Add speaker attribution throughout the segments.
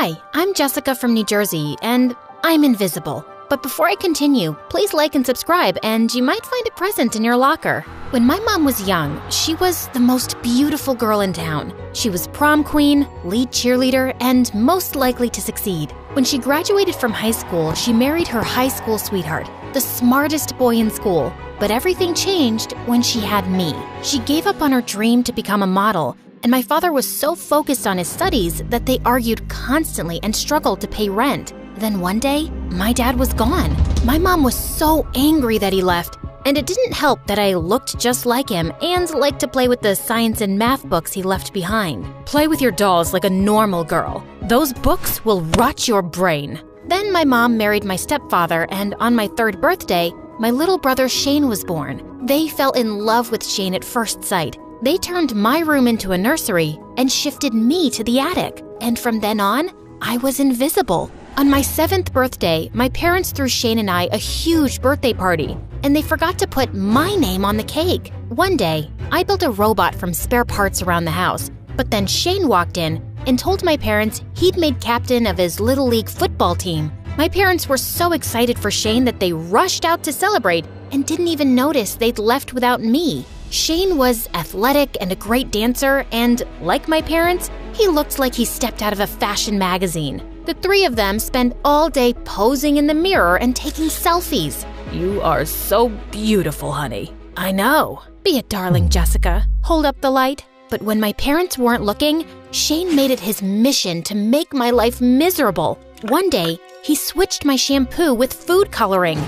Speaker 1: Hi, I'm Jessica from New Jersey, and I'm invisible. But before I continue, please like and subscribe, and you might find a present in your locker. When my mom was young, she was the most beautiful girl in town. She was prom queen, lead cheerleader, and most likely to succeed. When she graduated from high school, she married her high school sweetheart, the smartest boy in school. But everything changed when she had me. She gave up on her dream to become a model, and my father was so focused on his studies that they argued constantly and struggled to pay rent. Then one day, my dad was gone. My mom was so angry that he left, and it didn't help that I looked just like him and liked to play with the science and math books he left behind. Play with your dolls like a normal girl. Those books will rot your brain. Then my mom married my stepfather, and on my 3rd birthday, my little brother Shane was born. They fell in love with Shane at first sight. They turned my room into a nursery and shifted me to the attic. And from then on, I was invisible. On my 7th birthday, my parents threw Shane and I a huge birthday party, and they forgot to put my name on the cake. One day, I built a robot from spare parts around the house, but then Shane walked in and told my parents he'd made captain of his Little League football team. My parents were so excited for Shane that they rushed out to celebrate and didn't even notice they'd left without me. Shane was athletic and a great dancer, and like my parents, he looked like he stepped out of a fashion magazine. The 3 of them spent all day posing in the mirror and taking selfies. You are so beautiful, honey. I know. Be a darling, Jessica. Hold up the light. But when my parents weren't looking, Shane made it his mission to make my life miserable. One day, he switched my shampoo with food coloring.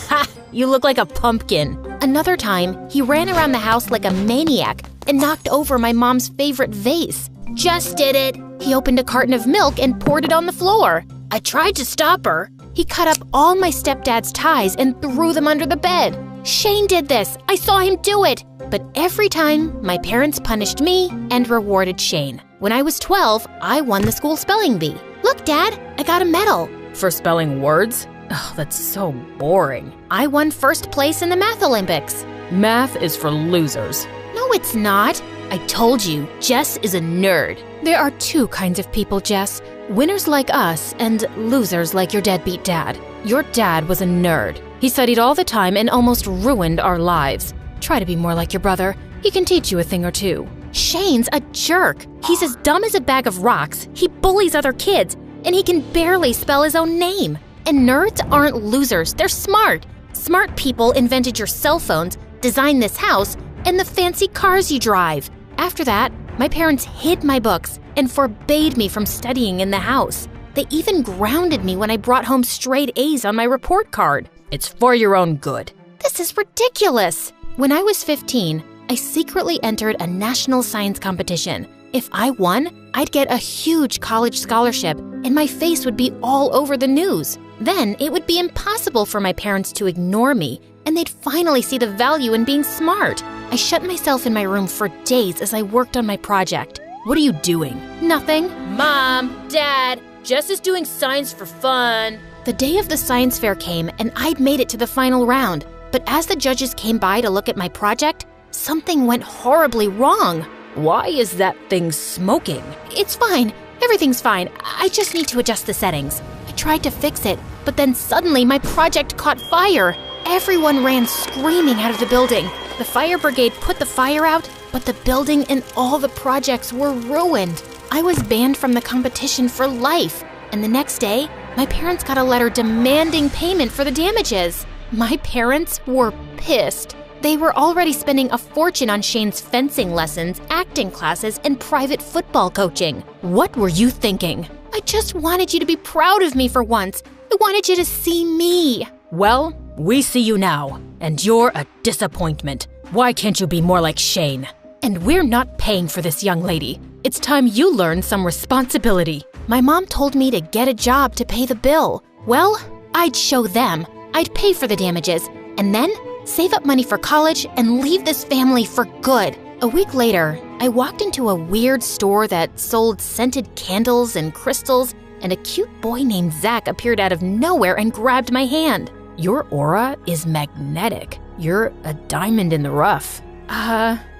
Speaker 1: Ha! You look like a pumpkin. Another time, he ran around the house like a maniac and knocked over my mom's favorite vase. Just did it. He opened a carton of milk and poured it on the floor. I tried to stop her. He cut up all my stepdad's ties and threw them under the bed. Shane did this. I saw him do it. But every time, my parents punished me and rewarded Shane. When I was 12, I won the school spelling bee. Look, Dad, I got a medal. For spelling words? Oh, that's so boring. I won 1st place in the Math Olympics. Math is for losers. No, it's not. I told you, Jess is a nerd. There are 2 kinds of people, Jess. Winners like us and losers like your deadbeat dad. Your dad was a nerd. He studied all the time and almost ruined our lives. Try to be more like your brother. He can teach you a thing or two. Shane's a jerk. He's as dumb as a bag of rocks. He bullies other kids, and he can barely spell his own name. And nerds aren't losers. They're smart. Smart people invented your cell phones, designed this house, and the fancy cars you drive. After that, my parents hid my books and forbade me from studying in the house. They even grounded me when I brought home straight A's on my report card. It's for your own good. This is ridiculous. When I was 15, I secretly entered a national science competition. If I won, I'd get a huge college scholarship, and my face would be all over the news. Then it would be impossible for my parents to ignore me, and they'd finally see the value in being smart. I shut myself in my room for days as I worked on my project. What are you doing? Nothing. Mom, Dad, Jess is doing science for fun. The day of the science fair came, and I'd made it to the final round. But as the judges came by to look at my project, something went horribly wrong. Why is that thing smoking? It's fine. Everything's fine. I just need to adjust the settings. I tried to fix it, but then suddenly my project caught fire. Everyone ran screaming out of the building. The fire brigade put the fire out, but the building and all the projects were ruined. I was banned from the competition for life, and the next day, my parents got a letter demanding payment for the damages. My parents were pissed. They were already spending a fortune on Shane's fencing lessons, acting classes, and private football coaching. What were you thinking? I just wanted you to be proud of me for once. I wanted you to see me. Well, we see you now, and you're a disappointment. Why can't you be more like Shane? And we're not paying for this young lady. It's time you learn some responsibility. My mom told me to get a job to pay the bill. Well, I'd show them. I'd pay for the damages, and then save up money for college and leave this family for good. A week later, I walked into a weird store that sold scented candles and crystals, and a cute boy named Zach appeared out of nowhere and grabbed my hand. Your aura is magnetic. You're a diamond in the rough.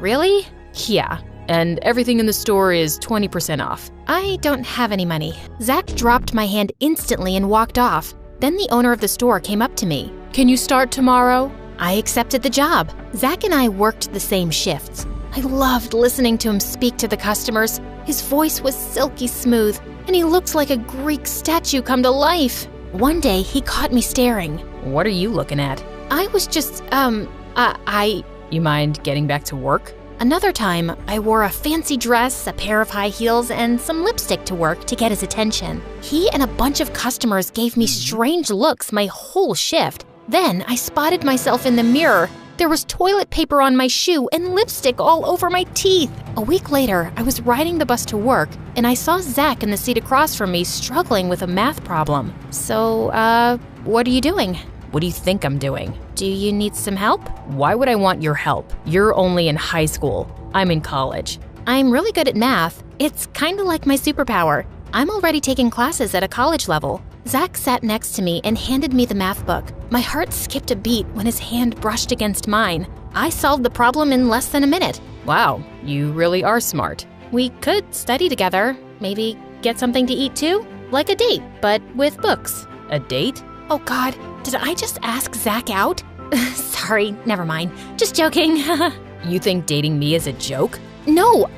Speaker 1: Really? Yeah.
Speaker 2: and everything in the store is 20% off.
Speaker 1: I don't have any money. Zach dropped my hand instantly and walked off. Then the owner of the store came up to me.
Speaker 2: Can you start tomorrow?
Speaker 1: I accepted the job. Zach and I worked the same shifts. I loved listening to him speak to the customers. His voice was silky smooth, and he looked like a Greek statue come to life. One day, he caught me staring.
Speaker 2: What are you looking at?
Speaker 1: I was just,
Speaker 2: You mind getting back to work?
Speaker 1: Another time, I wore a fancy dress, a pair of high heels, and some lipstick to work to get his attention. He and a bunch of customers gave me strange looks my whole shift. Then I spotted myself in the mirror. There was toilet paper on my shoe and lipstick all over my teeth. A week later, I was riding the bus to work, and I saw Zach in the seat across from me struggling with a math problem. So, what are you doing?
Speaker 2: What do you think I'm doing?
Speaker 1: Do you need some help?
Speaker 2: Why would I want your help? You're only in high school. I'm in college.
Speaker 1: I'm really good at math. It's kind of like my superpower. I'm already taking classes at a college level. Zach sat next to me and handed me the math book. My heart skipped a beat when his hand brushed against mine. I solved the problem in less than a minute.
Speaker 2: Wow, you really are smart.
Speaker 1: We could study together, maybe get something to eat too, like a date, but with books.
Speaker 2: A date?
Speaker 1: Oh God, did I just ask Zach out? Sorry, never mind. Just joking.
Speaker 2: You think dating me is a joke?
Speaker 1: No,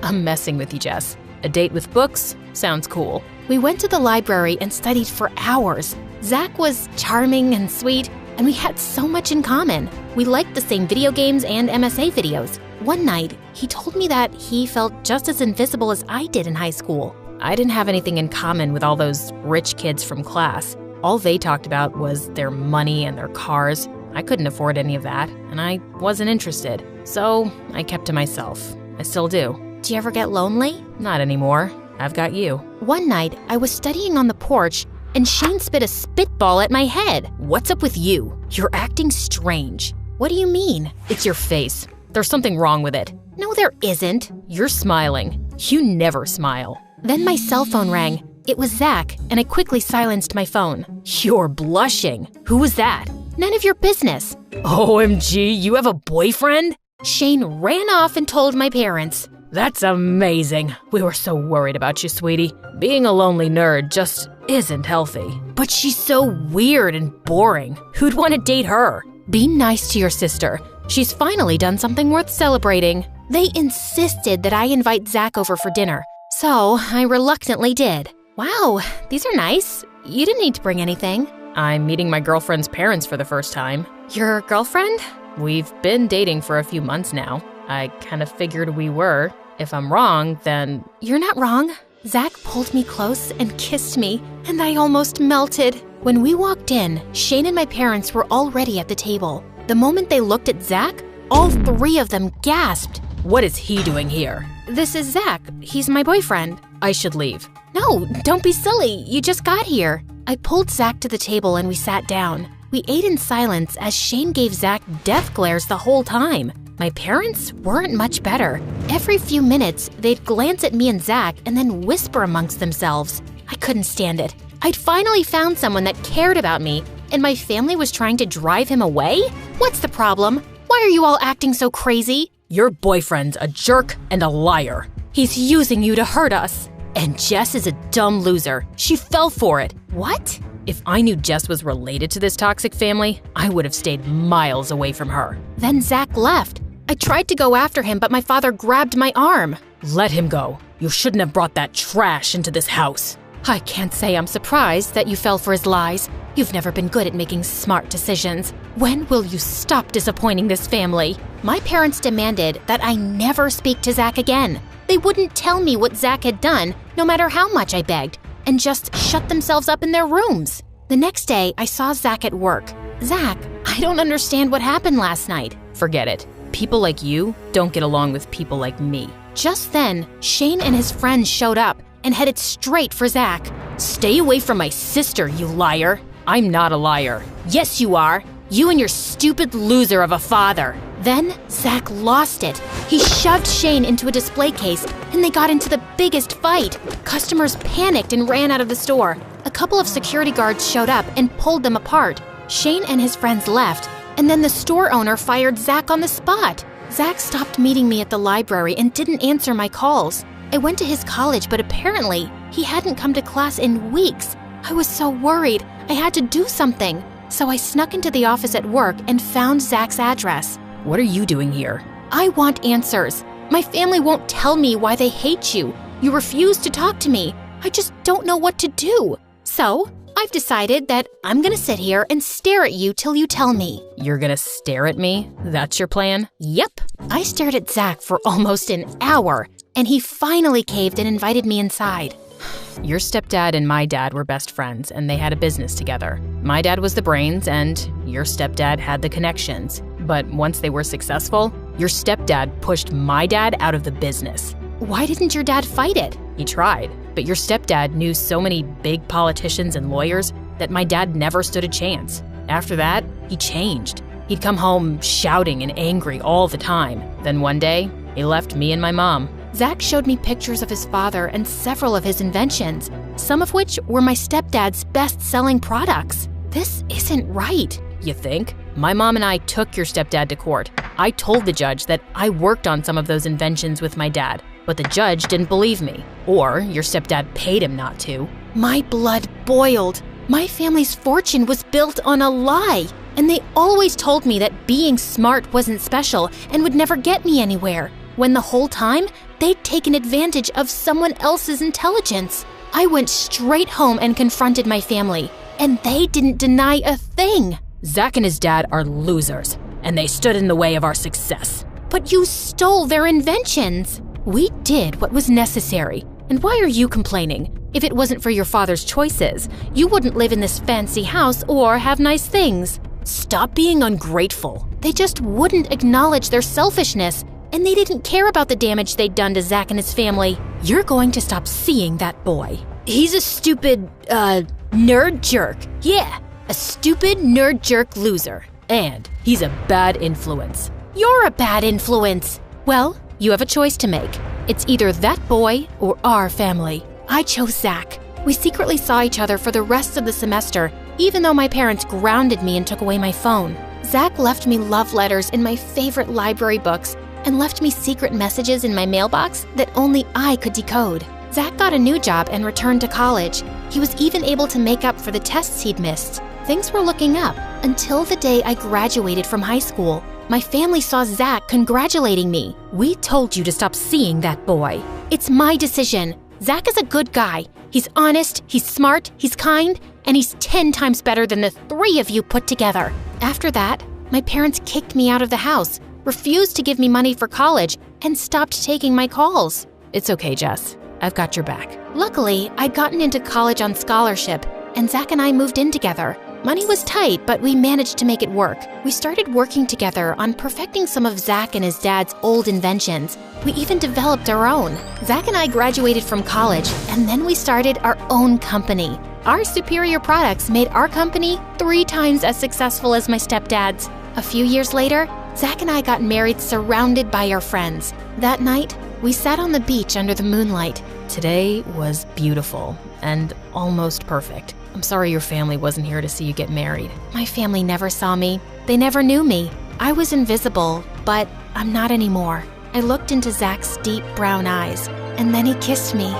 Speaker 2: I'm messing with you, Jess. A date with books? Sounds cool.
Speaker 1: We went to the library and studied for hours. Zach was charming and sweet, and we had so much in common. We liked the same video games and MSA videos. One night, he told me that he felt just as invisible as I did in high school.
Speaker 2: I didn't have anything in common with all those rich kids from class. All they talked about was their money and their cars. I couldn't afford any of that, and I wasn't interested. So I kept to myself. I still do.
Speaker 1: Do you ever get lonely?
Speaker 2: Not anymore. I've got you.
Speaker 1: One night, I was studying on the porch, and Shane spit a spitball at my head.
Speaker 2: What's up with you? You're acting strange.
Speaker 1: What do you mean?
Speaker 2: It's your face. There's something wrong with it.
Speaker 1: No, there isn't.
Speaker 2: You're smiling. You never smile.
Speaker 1: Then my cell phone rang. It was Zach, and I quickly silenced my phone.
Speaker 2: You're blushing. Who was that?
Speaker 1: None of your business.
Speaker 2: OMG, you have a boyfriend?
Speaker 1: Shane ran off and told my parents.
Speaker 2: That's amazing. We were so worried about you, sweetie. Being a lonely nerd just isn't healthy. But she's so weird and boring. Who'd want to date her?
Speaker 1: Be nice to your sister. She's finally done something worth celebrating. They insisted that I invite Zach over for dinner, so I reluctantly did. Wow, these are nice. You didn't need to bring anything.
Speaker 2: I'm meeting my girlfriend's parents for the first time.
Speaker 1: Your girlfriend?
Speaker 2: We've been dating for a few months now. I kind of figured we were. If I'm wrong, then...
Speaker 1: You're not wrong. Zach pulled me close and kissed me, and I almost melted. When we walked in, Shane and my parents were already at the table. The moment they looked at Zach, all three of them gasped.
Speaker 2: What is he doing here?
Speaker 1: This is Zach. He's my boyfriend.
Speaker 2: I should leave.
Speaker 1: No, don't be silly. You just got here. I pulled Zach to the table and we sat down. We ate in silence as Shane gave Zach death glares the whole time. My parents weren't much better. Every few minutes, they'd glance at me and Zach and then whisper amongst themselves. I couldn't stand it. I'd finally found someone that cared about me, and my family was trying to drive him away? What's the problem? Why are you all acting so crazy?
Speaker 2: Your boyfriend's a jerk and a liar.
Speaker 1: He's using you to hurt us.
Speaker 2: And Jess is a dumb loser. She fell for it.
Speaker 1: What?
Speaker 2: If I knew Jess was related to this toxic family, I would have stayed miles away from her.
Speaker 1: Then Zach left. I tried to go after him, but my father grabbed my arm.
Speaker 2: Let him go. You shouldn't have brought that trash into this house.
Speaker 1: I can't say I'm surprised that you fell for his lies. You've never been good at making smart decisions. When will you stop disappointing this family? My parents demanded that I never speak to Zach again. They wouldn't tell me what Zach had done, no matter how much I begged, and just shut themselves up in their rooms. The next day, I saw Zach at work. Zach, I don't understand what happened last night.
Speaker 2: Forget it. People like you don't get along with people like me.
Speaker 1: Just then, Shane and his friends showed up and headed straight for Zach.
Speaker 2: Stay away from my sister, you liar. I'm not a liar.
Speaker 1: Yes, you are. You and your stupid loser of a father. Then Zach lost it. He shoved Shane into a display case, and they got into the biggest fight. Customers panicked and ran out of the store. A couple of security guards showed up and pulled them apart. Shane and his friends left, and then the store owner fired Zach on the spot. Zach stopped meeting me at the library and didn't answer my calls. I went to his college, but apparently he hadn't come to class in weeks. I was so worried. I had to do something. So I snuck into the office at work and found Zach's address.
Speaker 2: What are you doing here?
Speaker 1: I want answers. My family won't tell me why they hate you. You refuse to talk to me. I just don't know what to do. So I've decided that I'm gonna sit here and stare at you till you tell me.
Speaker 2: You're gonna stare at me? That's your plan?
Speaker 1: Yep. I stared at Zach for almost an hour, and he finally caved and invited me inside.
Speaker 2: Your stepdad and my dad were best friends, and they had a business together. My dad was the brains, and your stepdad had the connections. But once they were successful, your stepdad pushed my dad out of the business.
Speaker 1: Why didn't your dad fight it?
Speaker 2: He tried, but your stepdad knew so many big politicians and lawyers that my dad never stood a chance. After that, he changed. He'd come home shouting and angry all the time. Then one day, he left me and my mom.
Speaker 1: Zach showed me pictures of his father and several of his inventions, some of which were my stepdad's best-selling products. This isn't right.
Speaker 2: You think? My mom and I took your stepdad to court. I told the judge that I worked on some of those inventions with my dad, but the judge didn't believe me. Or your stepdad paid him not to.
Speaker 1: My blood boiled. My family's fortune was built on a lie, and they always told me that being smart wasn't special and would never get me anywhere, when the whole time, they'd taken advantage of someone else's intelligence. I went straight home and confronted my family, and they didn't deny a thing.
Speaker 2: Zach and his dad are losers, and they stood in the way of our success.
Speaker 1: But you stole their inventions. We did what was necessary. And why are you complaining? If it wasn't for your father's choices, you wouldn't live in this fancy house or have nice things.
Speaker 2: Stop being ungrateful.
Speaker 1: They just wouldn't acknowledge their selfishness, and they didn't care about the damage they'd done to Zach and his family. You're going to stop seeing that boy. He's a stupid, nerd jerk. Yeah, a stupid nerd jerk loser.
Speaker 2: And he's a bad influence.
Speaker 1: You're a bad influence. Well, you have a choice to make. It's either that boy or our family. I chose Zach. We secretly saw each other for the rest of the semester, even though my parents grounded me and took away my phone. Zach left me love letters in my favorite library books and left me secret messages in my mailbox that only I could decode. Zach got a new job and returned to college. He was even able to make up for the tests he'd missed. Things were looking up until the day I graduated from high school. My family saw Zach congratulating me.
Speaker 2: We told you to stop seeing that boy.
Speaker 1: It's my decision. Zach is a good guy. He's honest, he's smart, he's kind, and he's 10 times better than the 3 of you put together. After that, my parents kicked me out of the house, refused to give me money for college, and stopped taking my calls.
Speaker 2: It's okay, Jess. I've got your back.
Speaker 1: Luckily, I'd gotten into college on scholarship, and Zach and I moved in together. Money was tight, but we managed to make it work. We started working together on perfecting some of Zach and his dad's old inventions. We even developed our own. Zach and I graduated from college, and then we started our own company. Our superior products made our company 3 times as successful as my stepdad's. A few years later, Zach and I got married surrounded by our friends. That night, we sat on the beach under the moonlight.
Speaker 2: Today was beautiful and almost perfect. I'm sorry your family wasn't here to see you get married.
Speaker 1: My family never saw me. They never knew me. I was invisible, but I'm not anymore. I looked into Zach's deep brown eyes, and then he kissed me.